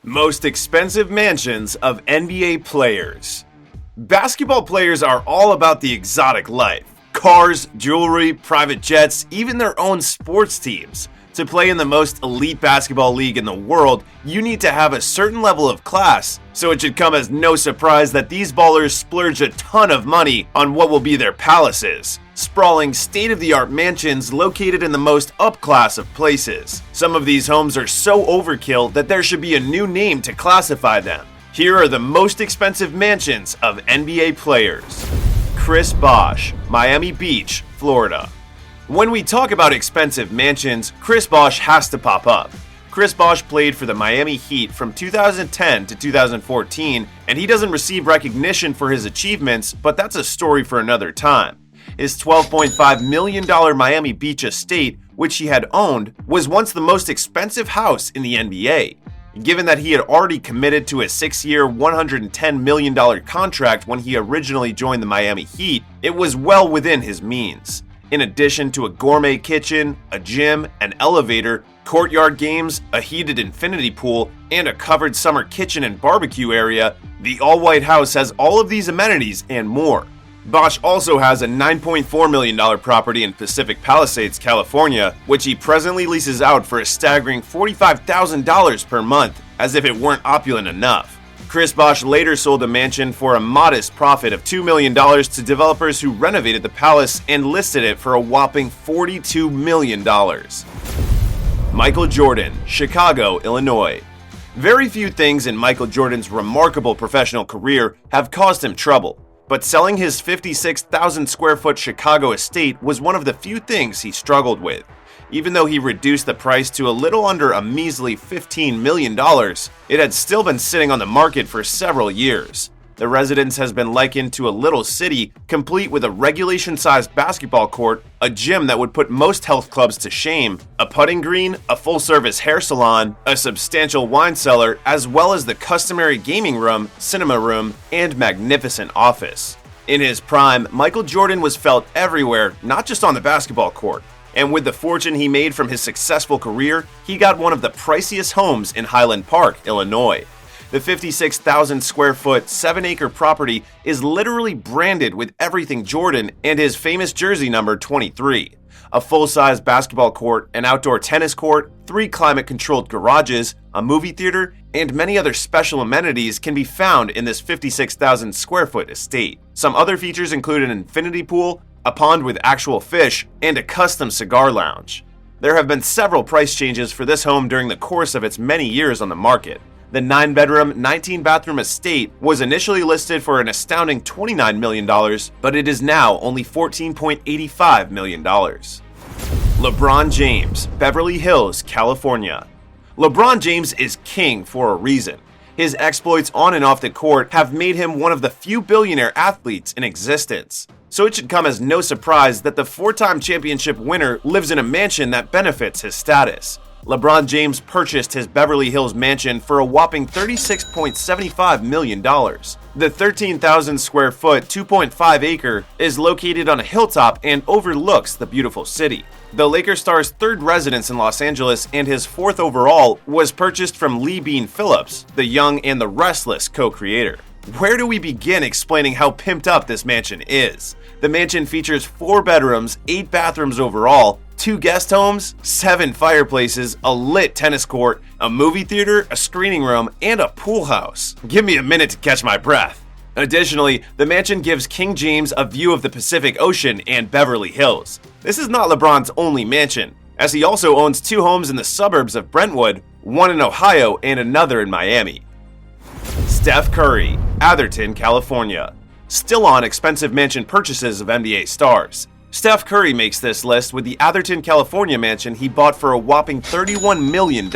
Most expensive mansions of NBA players. Basketball players are all about the exotic life. Cars, jewelry, private jets, even their own sports teams. To play in the most elite basketball league in the world, you need to have a certain level of class, so it should come as no surprise that these ballers splurge a ton of money on what will be their palaces. Sprawling state-of-the-art mansions located in the most up-class of places. Some of these homes are so overkill that there should be a new name to classify them. Here are the most expensive mansions of NBA players. Chris Bosh, Miami Beach, Florida. When we talk about expensive mansions, Chris Bosh has to pop up. Chris Bosh played for the Miami Heat from 2010 to 2014, and he doesn't receive recognition for his achievements, but that's a story for another time. His $12.5 million Miami Beach estate, which he had owned, was once the most expensive house in the NBA. Given that he had already committed to a 6-year, $110 million contract when he originally joined the Miami Heat, it was well within his means. In addition to a gourmet kitchen, a gym, an elevator, courtyard games, a heated infinity pool, and a covered summer kitchen and barbecue area, the all-white house has all of these amenities and more. Bosh also has a $9.4 million property in Pacific Palisades, California, which he presently leases out for a staggering $45,000 per month, as if it weren't opulent enough. Chris Bosh later sold the mansion for a modest profit of $2 million to developers who renovated the palace and listed it for a whopping $42 million. Michael Jordan, Chicago, Illinois. Very few things in Michael Jordan's remarkable professional career have caused him trouble, but selling his 56,000 square foot Chicago estate was one of the few things he struggled with. Even though he reduced the price to a little under a measly $15 million, it had still been sitting on the market for several years. The residence has been likened to a little city, complete with a regulation-sized basketball court, a gym that would put most health clubs to shame, a putting green, a full-service hair salon, a substantial wine cellar, as well as the customary gaming room, cinema room, and magnificent office. In his prime, Michael Jordan was felt everywhere, not just on the basketball court. And with the fortune he made from his successful career, he got one of the priciest homes in Highland Park, Illinois. The 56,000 square foot, 7-acre property is literally branded with everything Jordan and his famous jersey number 23. A full-size basketball court, an outdoor tennis court, 3 climate-controlled garages, a movie theater, and many other special amenities can be found in this 56,000 square foot estate. Some other features include an infinity pool, a pond with actual fish, and a custom cigar lounge. There have been several price changes for this home during the course of its many years on the market. The 9-bedroom, 19-bathroom estate was initially listed for an astounding $29 million, but it is now only $14.85 million. LeBron James, Beverly Hills, California. LeBron James is king for a reason. His exploits on and off the court have made him one of the few billionaire athletes in existence. So it should come as no surprise that the 4-time championship winner lives in a mansion that benefits his status. LeBron James purchased his Beverly Hills mansion for a whopping $36.75 million. The 13,000 square foot, 2.5 acre is located on a hilltop and overlooks the beautiful city. The Lakers star's 3rd residence in Los Angeles and his 4th overall was purchased from Lee Bean Phillips, the Young and the Restless co-creator. Where do we begin explaining how pimped up this mansion is? The mansion features 4 bedrooms, 8 bathrooms overall, 2 guest homes, 7 fireplaces, a lit tennis court, a movie theater, a screening room, and a pool house. Give me a minute to catch my breath. Additionally, the mansion gives King James a view of the Pacific Ocean and Beverly Hills. This is not LeBron's only mansion, as he also owns 2 homes in the suburbs of Brentwood, one in Ohio and another in Miami. Steph Curry, Atherton, California. Still on expensive mansion purchases of NBA stars. Steph Curry makes this list with the Atherton, California mansion he bought for a whopping $31 million.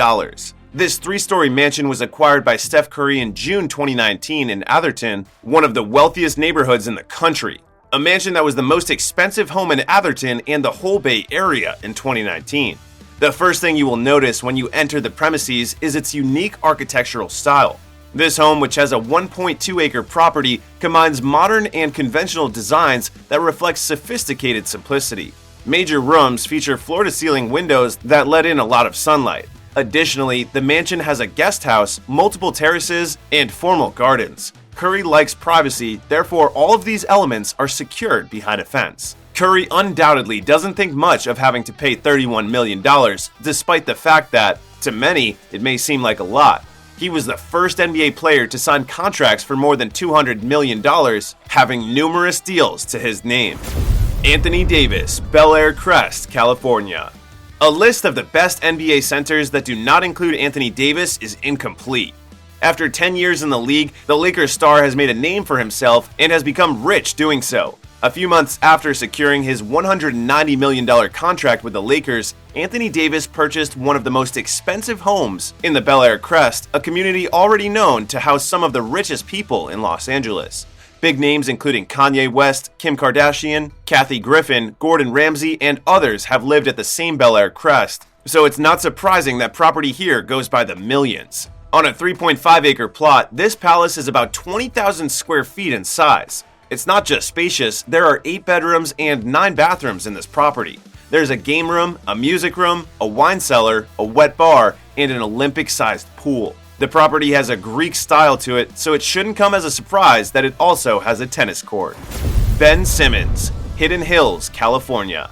This 3-story mansion was acquired by Steph Curry in June 2019 in Atherton, one of the wealthiest neighborhoods in the country. A mansion that was the most expensive home in Atherton and the whole Bay Area in 2019. The first thing you will notice when you enter the premises is its unique architectural style. This home, which has a 1.2-acre property, combines modern and conventional designs that reflect sophisticated simplicity. Major rooms feature floor-to-ceiling windows that let in a lot of sunlight. Additionally, the mansion has a guest house, multiple terraces, and formal gardens. Curry likes privacy, therefore all of these elements are secured behind a fence. Curry undoubtedly doesn't think much of having to pay $31 million, despite the fact that, to many, it may seem like a lot. He was the first NBA player to sign contracts for more than $200 million, having numerous deals to his name. Anthony Davis, Bel Air Crest, California. A list of the best NBA centers that do not include Anthony Davis is incomplete. After 10 years in the league, the Lakers star has made a name for himself and has become rich doing so. A few months after securing his $190 million contract with the Lakers, Anthony Davis purchased one of the most expensive homes in the Bel Air Crest, a community already known to house some of the richest people in Los Angeles. Big names including Kanye West, Kim Kardashian, Kathy Griffin, Gordon Ramsay, and others have lived at the same Bel Air Crest, so it's not surprising that property here goes by the millions. On a 3.5-acre plot, this palace is about 20,000 square feet in size. It's not just spacious, there are 8 bedrooms and 9 bathrooms in this property. There's a game room, a music room, a wine cellar, a wet bar, and an Olympic-sized pool. The property has a Greek style to it, so it shouldn't come as a surprise that it also has a tennis court. Ben Simmons, Hidden Hills, California.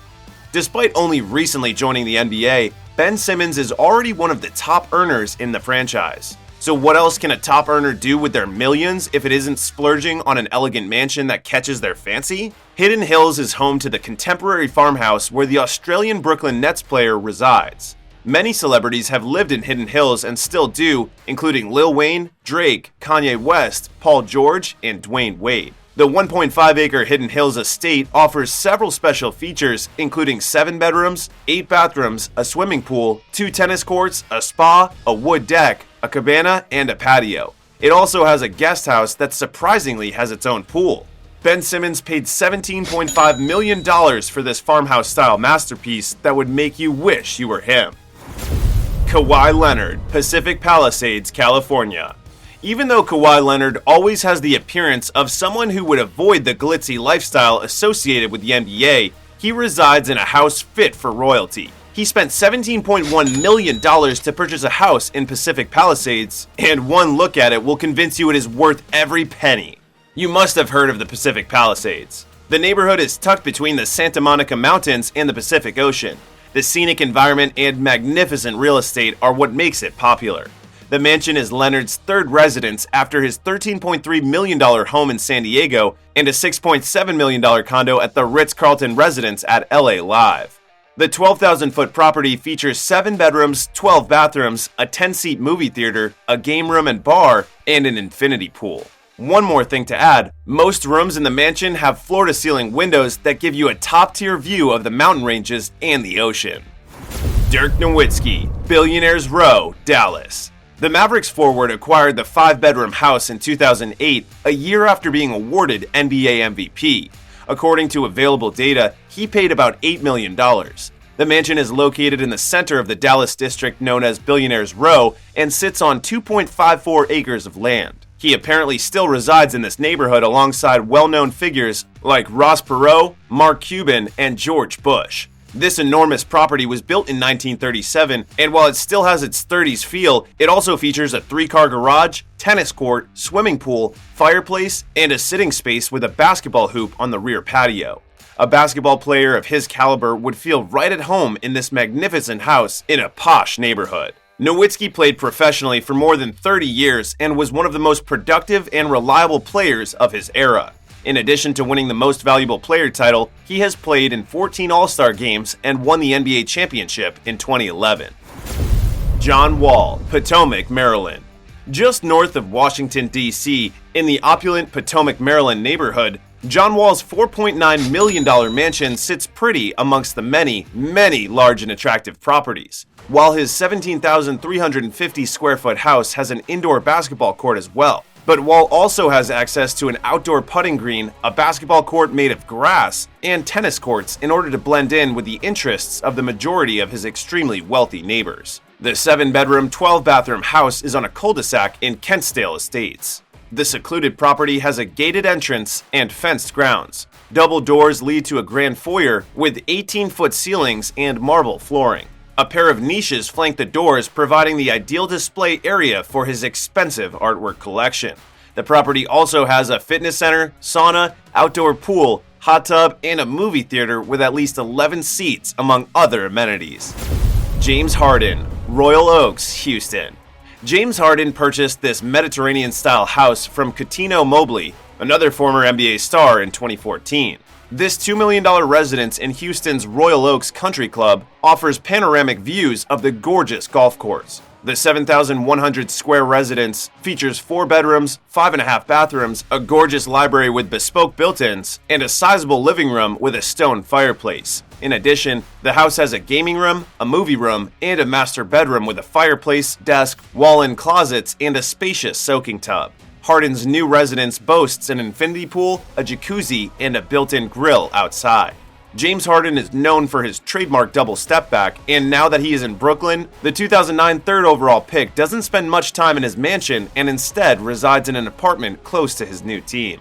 Despite only recently joining the NBA, Ben Simmons is already one of the top earners in the franchise. So what else can a top earner do with their millions if it isn't splurging on an elegant mansion that catches their fancy? Hidden Hills is home to the contemporary farmhouse where the Australian Brooklyn Nets player resides. Many celebrities have lived in Hidden Hills and still do, including Lil Wayne, Drake, Kanye West, Paul George, and Dwayne Wade. The 1.5-acre Hidden Hills estate offers several special features, including 7 bedrooms, 8 bathrooms, a swimming pool, 2 tennis courts, a spa, a wood deck, a cabana, and a patio. It also has a guest house that surprisingly has its own pool. Ben Simmons paid $17.5 million for this farmhouse-style masterpiece that would make you wish you were him. Kawhi Leonard, Pacific Palisades, California. Even though Kawhi Leonard always has the appearance of someone who would avoid the glitzy lifestyle associated with the NBA, he resides in a house fit for royalty. He spent $17.1 million to purchase a house in Pacific Palisades, and one look at it will convince you it is worth every penny. You must have heard of the Pacific Palisades. The neighborhood is tucked between the Santa Monica Mountains and the Pacific Ocean. The scenic environment and magnificent real estate are what makes it popular. The mansion is Leonard's third residence after his $13.3 million home in San Diego and a $6.7 million condo at the Ritz-Carlton residence at LA Live. The 12,000-foot property features 7 bedrooms, 12 bathrooms, a 10-seat movie theater, a game room and bar, and an infinity pool. One more thing to add, most rooms in the mansion have floor-to-ceiling windows that give you a top-tier view of the mountain ranges and the ocean. Dirk Nowitzki, Billionaires Row, Dallas. The Mavericks forward acquired the 5-bedroom house in 2008, a year after being awarded NBA MVP. According to available data, he paid about $8 million. The mansion is located in the center of the Dallas district known as Billionaires Row and sits on 2.54 acres of land. He apparently still resides in this neighborhood alongside well-known figures like Ross Perot, Mark Cuban, and George Bush. This enormous property was built in 1937, and while it still has its 30s feel, it also features a 3-car garage, tennis court, swimming pool, fireplace, and a sitting space with a basketball hoop on the rear patio. A basketball player of his caliber would feel right at home in this magnificent house in a posh neighborhood. Nowitzki played professionally for more than 30 years and was one of the most productive and reliable players of his era. In addition to winning the Most Valuable Player title, he has played in 14 All-Star games and won the NBA championship in 2011. John Wall, Potomac, Maryland. Just north of Washington, D.C., in the opulent Potomac, Maryland neighborhood, John Wall's $4.9 million mansion sits pretty amongst the many, many large and attractive properties. While his 17,350 square foot house has an indoor basketball court as well. But Wall also has access to an outdoor putting green, a basketball court made of grass, and tennis courts in order to blend in with the interests of the majority of his extremely wealthy neighbors. The 7-bedroom, 12-bathroom house is on a cul-de-sac in Kentstale Estates. The secluded property has a gated entrance and fenced grounds. Double doors lead to a grand foyer with 18-foot ceilings and marble flooring. A pair of niches flank the doors, providing the ideal display area for his expensive artwork collection. The property also has a fitness center, sauna, outdoor pool, hot tub, and a movie theater with at least 11 seats, among other amenities. James Harden, Royal Oaks, Houston. James Harden purchased this Mediterranean-style house from Cuttino Mobley, another former NBA star, in 2014. This $2 million residence in Houston's Royal Oaks Country Club offers panoramic views of the gorgeous golf course. The 7,100 square residence features 4 bedrooms, 5.5 bathrooms, a gorgeous library with bespoke built-ins, and a sizable living room with a stone fireplace. In addition, the house has a gaming room, a movie room, and a master bedroom with a fireplace, desk, wall-in closets, and a spacious soaking tub. Harden's new residence boasts an infinity pool, a jacuzzi, and a built-in grill outside. James Harden is known for his trademark double step back, and now that he is in Brooklyn, the 2009 third overall pick doesn't spend much time in his mansion and instead resides in an apartment close to his new team.